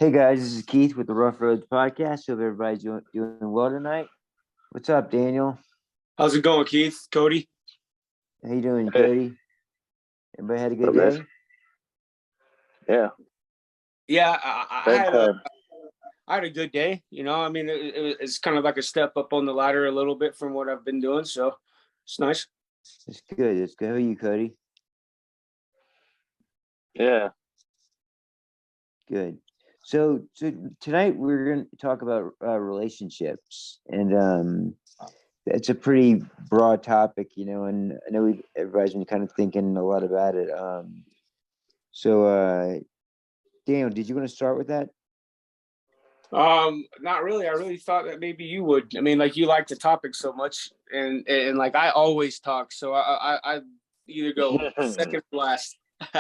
Hey guys, this is Keith with the Rough Roads podcast. Hope everybody's doing well tonight. What's up, Daniel? How's it going, Keith? Cody? How you doing, Hey, Cody? Everybody had a good what up, day? guys? Yeah, Yeah, I same had a time. I had a good day. I mean, it's kind of like a step up on the ladder a little bit from what I've been doing, so it's nice. It's good. It's good. How are you, Cody? Yeah, Good. So tonight we're going to talk about relationships, and it's a pretty broad topic, and I know everybody's been kind of thinking a lot about it. So Daniel, did you want to start with that? Not really. I really thought that maybe you would. I mean, like you like the topic so much, and like I always talk, so I either go second or last. All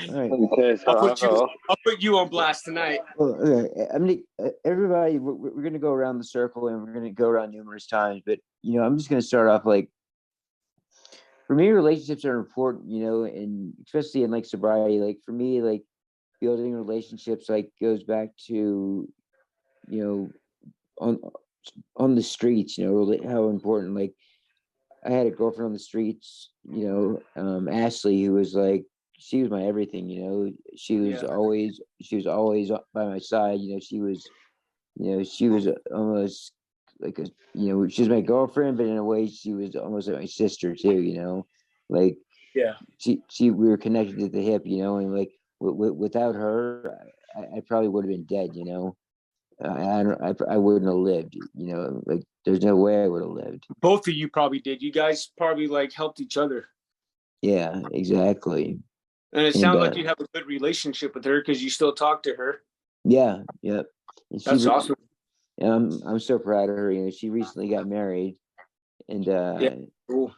right. okay, so I'll I'll put you go. I'll put you on blast tonight. Well, okay. I mean, everybody, we're going to go around the circle and we're going to go around numerous times, but I'm just going to start off like, for me, relationships are important, and especially in like sobriety. Like for me, like building relationships like goes back to, you know, on on the streets, how important. Like I had a girlfriend on the streets, Ashley, who was like, she was my everything, she was Yeah, always, by my side. She was almost like she was my girlfriend, but in a way she was almost like my sister too, like yeah. we were connected at the hip, and like without her, I probably would have been dead, I wouldn't have lived, like there's no way I would have lived. Both of you probably did. You guys probably like helped each other. Yeah, exactly. And it And sounds like you have a good relationship with her because you still talk to her. yeah, yep. And That's awesome. I'm so proud of her. She recently got married, and Yeah, cool.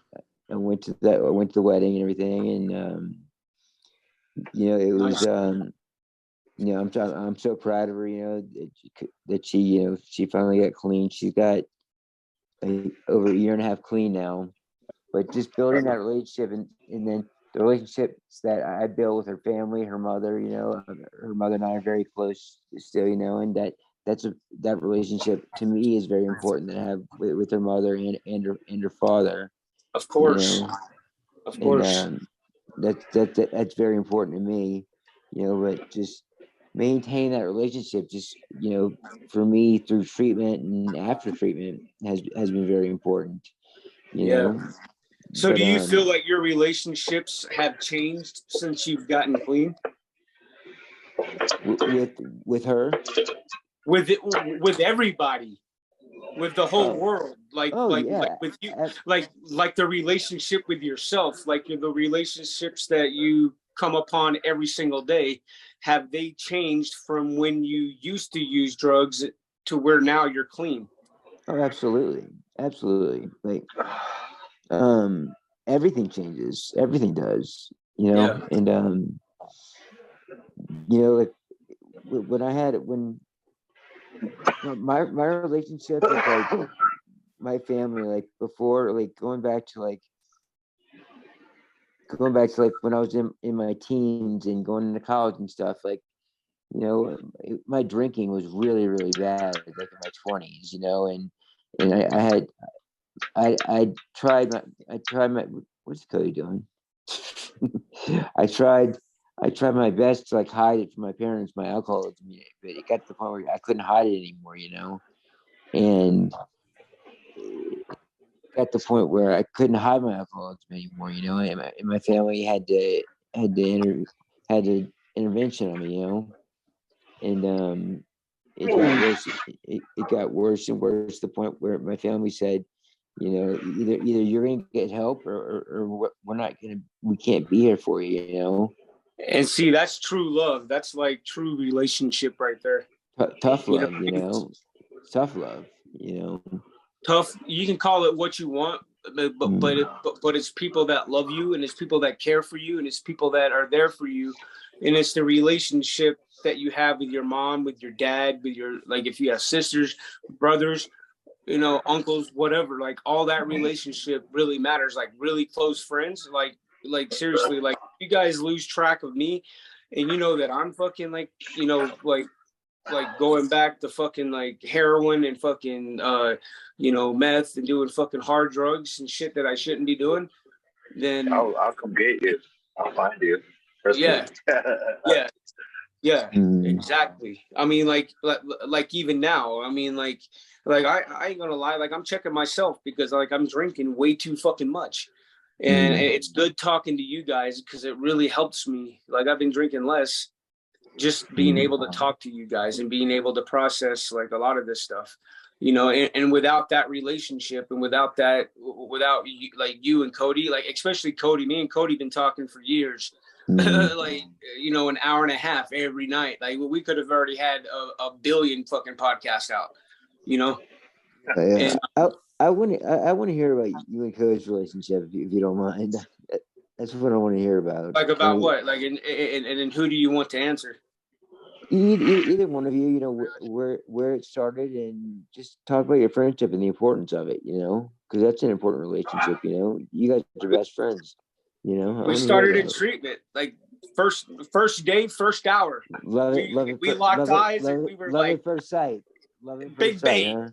I went to the wedding and everything, and it was Nice. I'm so proud of her. That she she finally got clean. She's got over a year and a half clean now. But just building that relationship, and then the relationships that I built with her family, her mother, her mother and I are very close still, and that relationship to me is very important to have with her mother and her father, Of you course. know, Of and course. that's very important to me, but just maintain that relationship, just for me through treatment and after treatment has been very important, you Yeah. know. So But do you feel like your relationships have changed since you've gotten clean? with her. With it, with everybody, with the whole Oh, world, oh like yeah. with you, Ab- like the relationship with yourself, like the relationships that you come upon every single day, have they changed from when you used to use drugs to where now you're clean? oh, absolutely, absolutely. Like, um, everything changes. Everything does. Yeah. And like when I had when my relationship with like my family, like before, like going back to like when I was in my teens and going into college and stuff, like my drinking was really really bad, like in my 20s, and I had I tried my what's Cody doing? I tried I tried my best to like hide it from my parents, my alcoholism, but it got to the point where I couldn't hide it anymore, and it got to the point where I couldn't hide my alcoholism anymore, and my family had to inter, had to intervention on me, and it got worse. It got worse and worse to the point where my family said, either you're gonna get help, or we're not gonna, we can't be here for you, And see, that's true love. That's like true relationship right there. Tough You know, love, tough love, tough. You can call it what you want, Mm. but it's people that love you, and it's people that care for you, and it's people that are there for you, and it's the relationship that you have with your mom, with your dad, with your, like, if you have sisters, brothers, uncles, whatever. Like all that relationship really matters. Like really close friends. Like seriously, like you guys lose track of me, and you know that I'm fucking like like like going back to fucking like heroin and fucking meth and doing fucking hard drugs and shit that I shouldn't be doing, then I'll come get you. I'll find you. Trust yeah, me. yeah, yeah, Mm. exactly. I mean, like even now, I mean, like I ain't gonna lie, like I'm checking myself because like I'm drinking way too fucking much. And it's good talking to you guys because it really helps me. Like I've been drinking less, just being able to talk to you guys and being able to process like a lot of this stuff, and without that relationship and without you, like you and Cody, like especially Cody, me and Cody been talking for years, like, an hour and a half every night. Like we could have already had a billion fucking podcasts out, Yeah. And I want to hear about you and Cody's relationship if you don't mind. That's what I want to hear about. like about what, like, and who do you want to answer? Either one of you, where it started, and just talk about your friendship and the importance of it, because that's an important relationship. You guys are best friends. We started in treatment, like first day, first hour. Love it. We locked eyes and we were love like at first sight. Love at big first sight, bang. huh?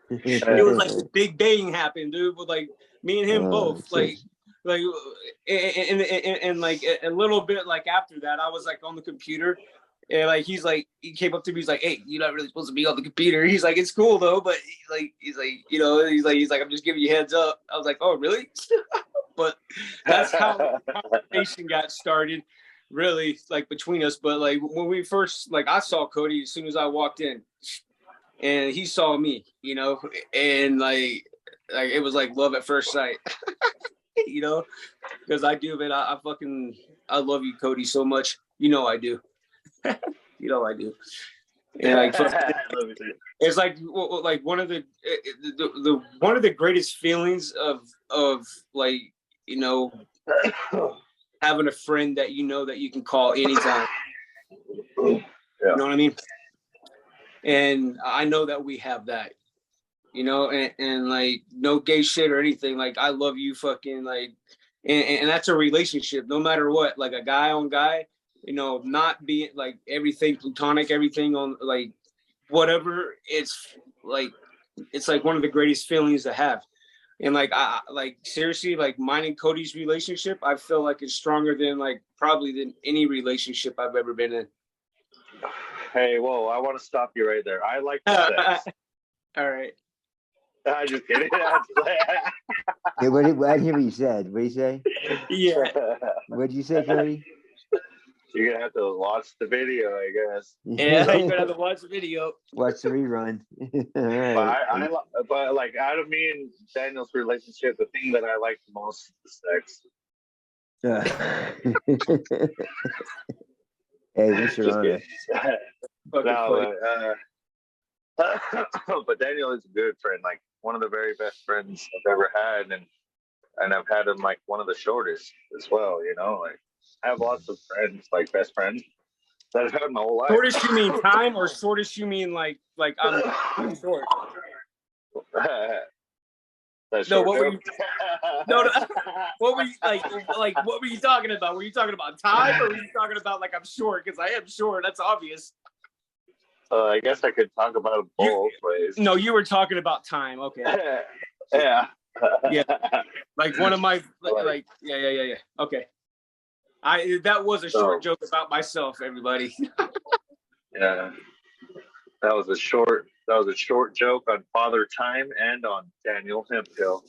It was like the big bang happened, dude. With like me and him both, like, and like a little bit like after that, I was like on the computer, and like he came up to me, he's like, "Hey, you're not really supposed to be on the computer." He's like, "It's cool though," but he's like, "I'm just giving you heads up." I was like, "Oh, really?" But that's how the conversation got started, really, like between us. But like when we first, like, I saw Cody as soon as I walked in, and he saw me, and like it was like love at first sight, because I do, man. I love you, Cody, so much. I do. I do. And like it's like one of the one of the greatest feelings of like, having a friend that that you can call anytime. Yeah. You know what I mean? And I know that we have that, and like no gay shit or anything. Like I love you, fucking, like, and that's a relationship, no matter what. Like a guy on guy, not being like everything platonic, everything on like whatever. It's like one of the greatest feelings to have. And like I like seriously, like mine and Cody's relationship, I feel like it's stronger than probably than any relationship I've ever been in. Hey, whoa! I want to stop you right there. I like the sex. All right. I'm just kidding. Hey, I didn't hear what you said. What did you say? Yeah. What did you say, Cody? You're gonna have to watch the video, I guess. Yeah, you're gonna have to watch the video. Watch the rerun. Right. But like out of me and Daniel's relationship, the thing that I like the most is sex. Hey, what's your honor? No, but Daniel is a good friend, like one of the very best friends I've ever had, and I've had him like one of the shortest as well. Like I have lots of friends, like best friends that I've had my whole life. Shortest you mean time, or shortest you mean like I'm short? No, what were you? No, what were you like? What were you talking about? Were you talking about time, or were you talking about like I'm short? Because I am short. That's obvious. I guess I could talk about both ways. No, you were talking about time. Okay. Yeah. Yeah. Like one of my yeah. Okay. That was a short joke about myself, everybody. Yeah. That was a short joke on Father Time and on Daniel Hemphill.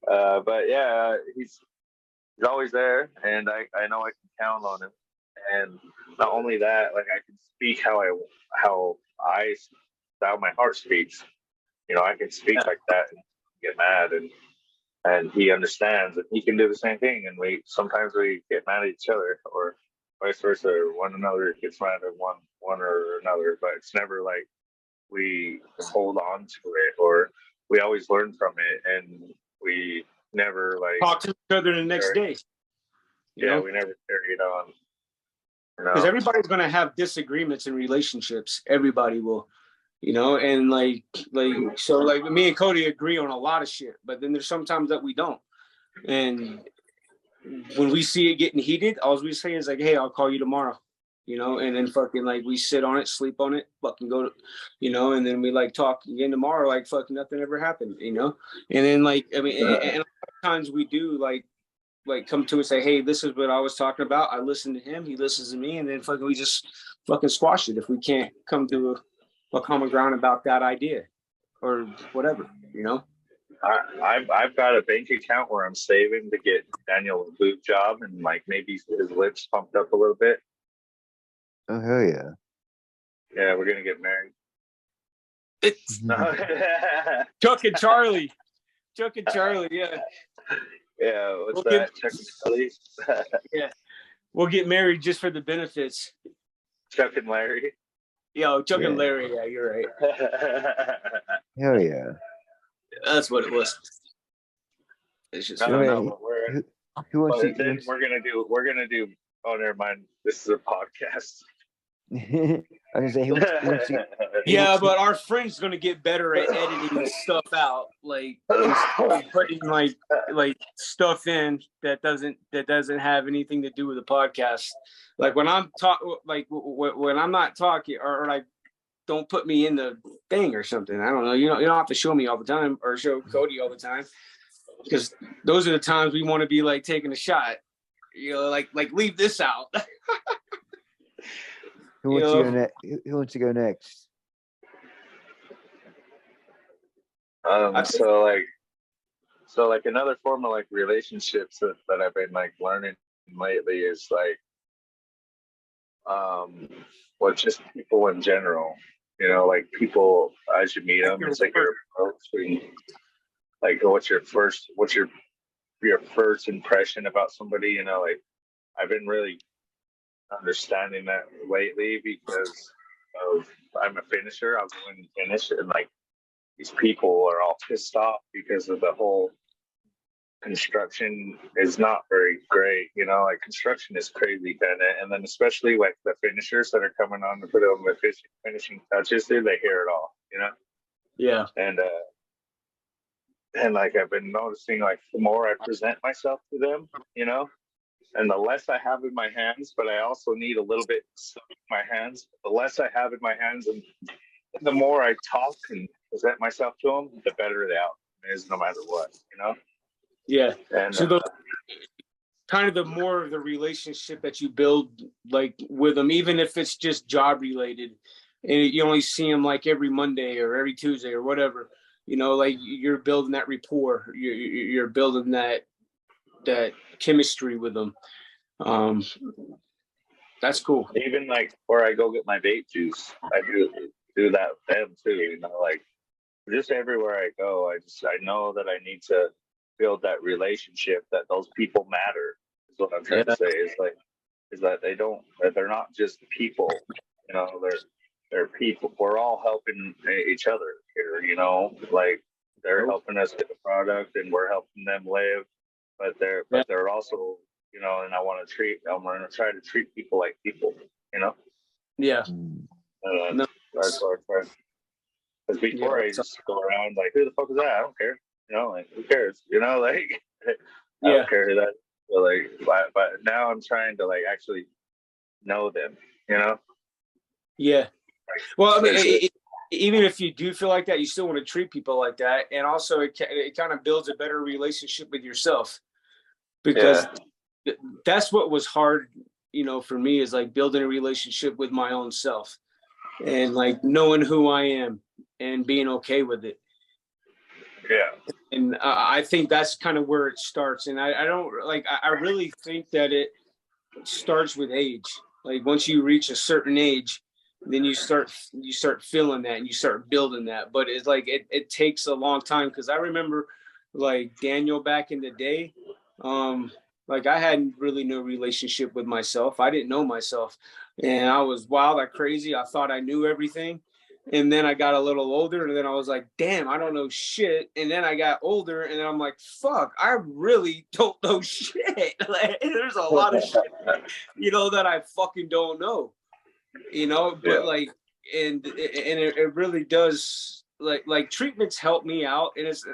But yeah, he's always there, and I know I can count on him. And not only that, like I can speak how my heart speaks. I can speak like that and get mad, and he understands, and he can do the same thing. And sometimes we get mad at each other, or vice versa, or one another gets mad at one or another. But it's never like we hold on to it, or we always learn from it, and we never like talk to each other the next day. We never carry it on. Because everybody's going to have disagreements in relationships. Everybody will, and so me and Cody agree on a lot of shit, but then there's sometimes that we don't. And when we see it getting heated, all we say is like, "Hey, I'll call you tomorrow." you know, and then fucking like we sit on it, sleep on it, fucking go to, you know, and then we like talk again tomorrow, like fucking nothing ever happened, you know, and then like I mean, and a lot of times we do like come to and say, hey, this is what I was talking about. I listen to him, he listens to me, and then fucking we just fucking squash it if we can't come to a common ground about that idea or whatever, you know. I've got a bank account where I'm saving to get Daniel a boob job and like maybe his lips pumped up a little bit. Oh hell yeah! Yeah, we're gonna get married. It's Chuck and Charlie. Chuck and Charlie, yeah. Yeah, what's that? Chuck and Charlie. Yeah, we'll get married just for the benefits. Chuck and Larry. Yo, Chuck and Larry. Yeah, you're right. Hell yeah! That's what it was. It's just I don't know, but we're gonna do. Oh, never mind. This is a podcast. I was gonna say, who wants to, yeah, but our friend's gonna get better at editing this stuff out, like putting like stuff in that doesn't have anything to do with the podcast. Like when I'm when I'm not talking, or like don't put me in the thing or something. I don't know. You don't have to show me all the time or show Cody all the time, because those are the times we want to be like taking a shot. You know, like leave this out. Who wants to go next? So like another form of like relationships that I've been like learning lately is like, well, just people in general. You know, like people as you meet them, it's like your approach. Like, what's your first impression about somebody? You know, like I've been really understanding that lately because of I'm a finisher. I'll go in and finish, and like these people are all pissed off because of the whole construction is not very great. You know, like construction is crazy kind of, and then especially like the finishers that are coming on to put on the finishing touches, dude, they hear it all. You know. Yeah. And like I've been noticing, like the more I present myself to them, you know, and the less I have in my hands, but I also need a little bit in my hands. The less I have in my hands, and the more I talk and present myself to them, the better the outcome is, no matter what, you know. Yeah. And so kind of the more of the relationship that you build, like with them, even if it's just job related, and you only see them like every Monday or every Tuesday or whatever, you know, like you're building that rapport, you're building that chemistry with them. That's cool. Even like where I go get my vape juice, I do that with them too. You know, like just everywhere I go, I know that I need to build that relationship, that those people matter. Is what I'm trying to say. Is that they're not just people. You know, they're people. We're all helping each other here. You know, like they're helping us get the product, and we're helping them live. But they're also, you know, and I'm going to try to treat people like people, you know? Yeah. No. That's what I'm trying. Because before I just go around like, who the fuck is that? I don't care. You know, like, who cares? You know, like, I don't care who that. But like, but now I'm trying to like actually know them, you know? Yeah. Well, I mean, even if you do feel like that, you still want to treat people like that. And also it kind of builds a better relationship with yourself, because that's what was hard, you know, for me, is like building a relationship with my own self and like knowing who I am and being okay with it. Yeah. And I think that's kind of where it starts. And I don't like, I really think that it starts with age. Like once you reach a certain age, then you start feeling that and you start building that. But it's like it takes a long time, because I remember like Daniel back in the day, like I had really no relationship with myself. I didn't know myself, and I was wild like crazy. I thought I knew everything. And then I got a little older, and then I was like, damn, I don't know shit. And then I got older, and then I'm like, fuck, I really don't know shit. Like, there's a lot of shit, you know, that I fucking don't know. You know, but like, and it really does, like treatments help me out. And it's,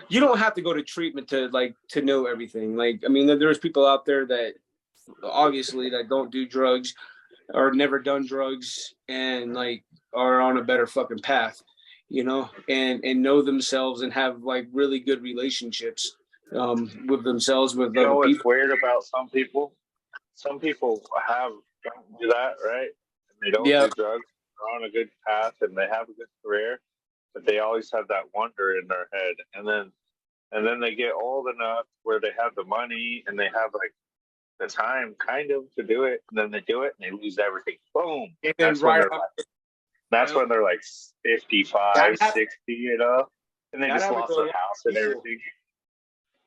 you don't have to go to treatment to know everything. Like, I mean, there's people out there that obviously that don't do drugs, or never done drugs and like are on a better fucking path, you know, and know themselves and have like really good relationships with themselves, with You know other what's people. weird about some people? Some people don't do that, right? And they don't Yeah. do drugs. They're on a good path and they have a good career, but they always have that wonder in their head. And then they get old enough where they have the money and they have like the time kind of to do it, and then they do it and they lose everything. Boom. And That's when right they're off, like, that's when they're like 55, that, 60, you know, and they that just happened lost to a their lot house of and people. everything.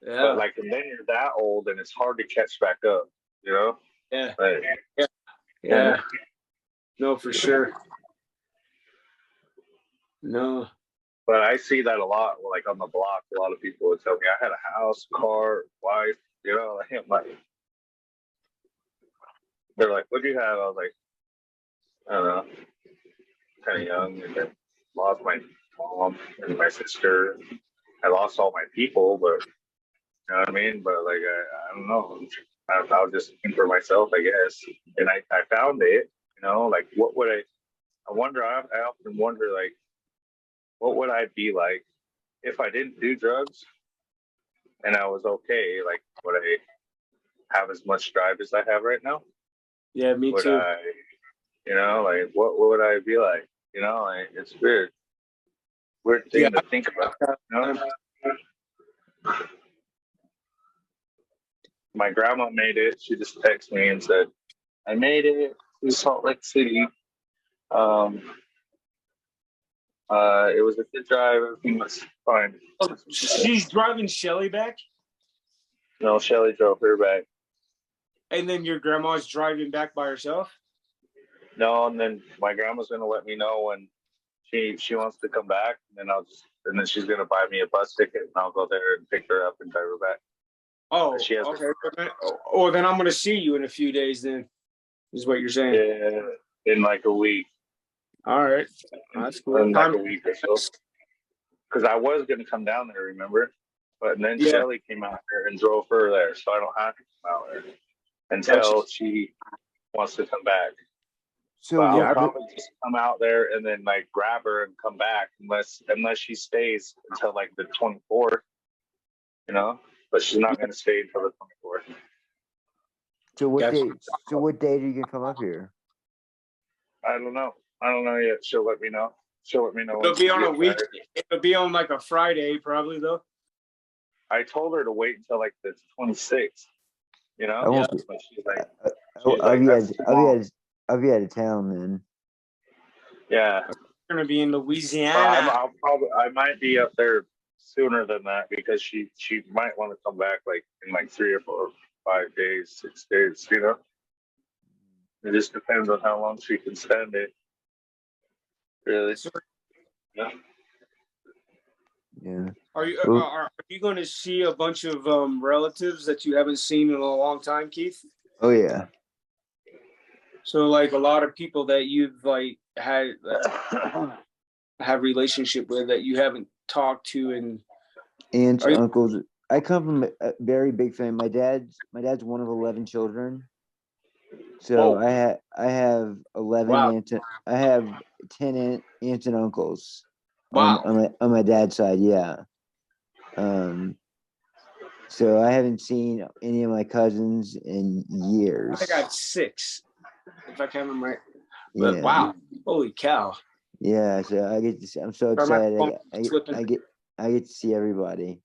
Yeah. But like, and then you're that old and it's hard to catch back up, you know? Yeah. Like, Yeah. No, for sure. No. but I see that a lot, like on the block. A lot of people would tell me I had a house, car, wife, you know. Like, I'm like, they're like, "What do you have?" I was like, "I don't know, kind of young, and then lost my mom and my sister. I lost all my people, but you know what I mean. But like, I don't know. I was just looking for myself, I guess, and I found it. You know, like what would I wonder. I often wonder, like, what would I be like if I didn't do drugs and I was okay? Like, would I have as much drive as I have right now? Yeah, me Would too. I, you know, like what would I be like? You know, like it's weird Yeah. thing to think about. You know? My grandma made it. She just texted me and said, "I made it to Salt Lake City. Um, it was a good drive. Everything was fine." Oh, she's driving Shelly back, No, Shelly drove her back. and then your grandma's driving back by herself. No, and then my grandma's gonna let me know when she wants to come back, and then she's gonna buy me a bus ticket, and I'll go there and pick her up and drive her back. Oh, She has okay. Oh, then I'm gonna see you in a few days. Then is what you're saying. in like a week. All right, that's cool. In like a week or so. Because I was gonna come down there, remember? But then Yeah. Shelly came out there and drove her there, so I don't have to come out there until she wants to come back. So But I'll yeah, probably just come out there and then like grab her and come back unless she stays until like the 24th, you know. But she's not going to stay until the 24th. so what Gotcha. day? So what date are you gonna come up here? I don't know. I don't know yet. She'll let me know. She'll let me know. It'll be on a week. It'll be on like a Friday, probably though. I told her to wait until like the 26th. You know. I won't be. But she's like, I'll be out of town then. yeah. We're gonna be in But Louisiana. I might be up there sooner than that because she might want to come back like in like 3 or 4 or 5 days, 6 days, you know. It just depends on how long she can stand it. Really. Yeah. Yeah. Are you Well- are you going to see a bunch of relatives that you haven't seen in a long time, Keith? Oh yeah. So like a lot of people that you've like had have relationship with that you haven't talked to, and Aunts, Are you- uncles. I come from a very big family. My dad's one of 11 children. So Whoa. I have 11 Wow. aunts. I have 10 aunts and uncles. Wow. On my dad's side, yeah. So I haven't seen any of my cousins in years. I got 6, if I can remember right. But Yeah. wow, holy cow! Yeah, so I get to see, I'm so excited. I get to see everybody.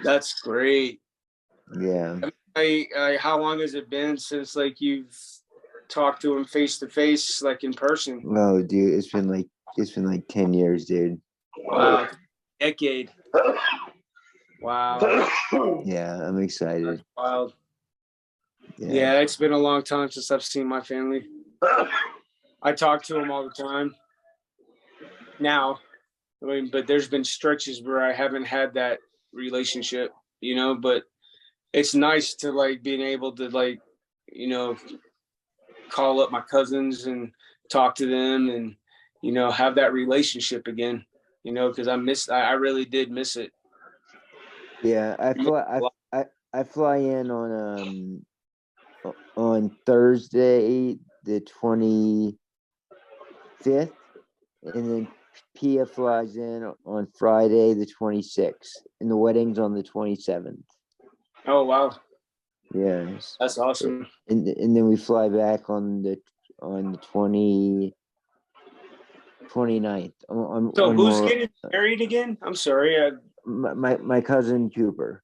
That's great. Yeah. How long has it been since like you've talked to him face to face, like in person? Oh, dude, it's been like 10 years, dude. Wow, decade. Wow. Yeah, I'm excited. Wow. Yeah. Yeah, it's been a long time since I've seen my family. I talk to them all the time now. I mean, but there's been stretches where I haven't had that relationship, you know, but it's nice to like being able to like, you know, call up my cousins and talk to them and, you know, have that relationship again, you know, because I really did miss it. Yeah, I fly in on Thursday, the 25th, and then Pia flies in on Friday, the 26th, and the wedding's on the 27th. Oh, wow. Yes. That's awesome. And then we fly back on the 29th. So who's getting married again? I'm sorry. My cousin Cooper.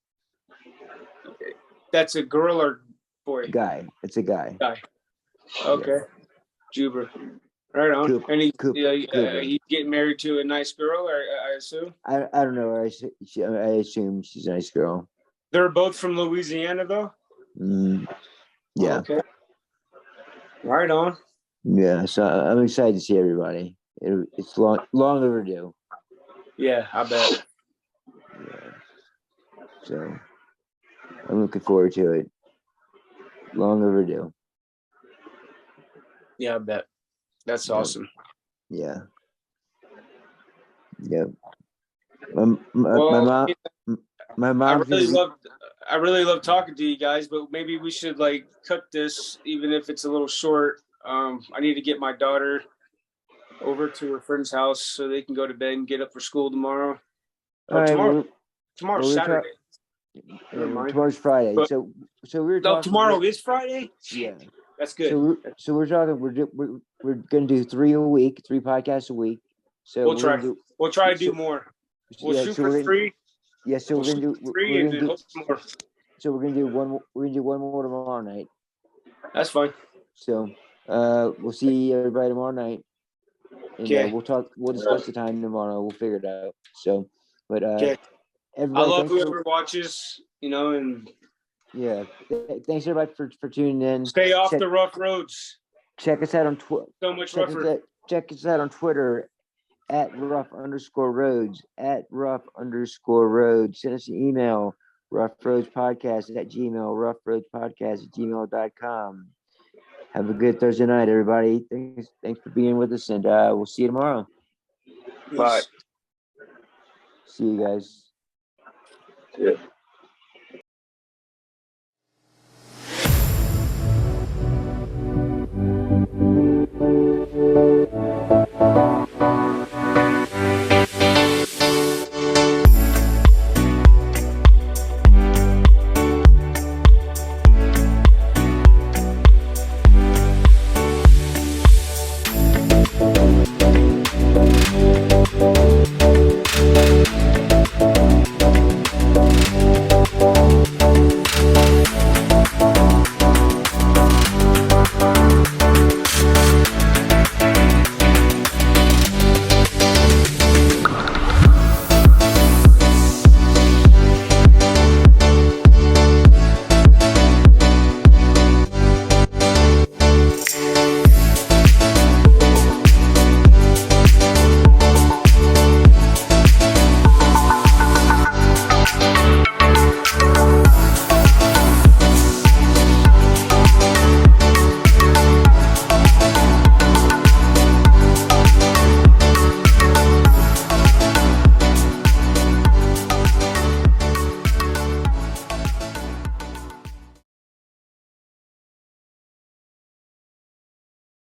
That's a girl or boy? Guy. It's a guy. Okay. Juber. Right on. Cooper, And he's Cooper. getting married to a nice girl, or I assume? I don't know. I assume she's a nice girl. They're both from Louisiana, though? Yeah. Okay. Right on. Yeah, so I'm excited to see everybody. It's long overdue. Yeah, I bet. Yeah. So I'm looking forward to it. Long overdue. Yeah, I bet. That's awesome. Yeah. Yep. My mom. I really love talking to you guys, but maybe we should like cut this, even if it's a little short. I need to get my daughter over to her friend's house so they can go to bed and get up for school tomorrow. Tomorrow's Saturday. Tomorrow's Friday. But, so we were talking. Tomorrow is Friday. Yeah, that's good. So we're talking. We're gonna do 3 podcasts a week. So we'll try to do more. We'll shoot for 3. Yeah, so we're gonna do 3 and then hope more. So we're gonna do one. We're gonna do one more tomorrow night. That's fine. So we'll see everybody tomorrow night. And we'll talk. We'll discuss the time tomorrow. We'll figure it out. So, but I love whoever watches. And yeah, thanks everybody for tuning in. Stay off the rough roads. Check us out on Twitter. So much rougher. Check us out on Twitter @rough_roads @rough_roads. Send us an email, roughroadspodcast@gmail, roughroadspodcast@gmail.com. Have a good Thursday night, everybody. Thanks for being with us, and we'll see you tomorrow. Bye. See you guys. Yeah.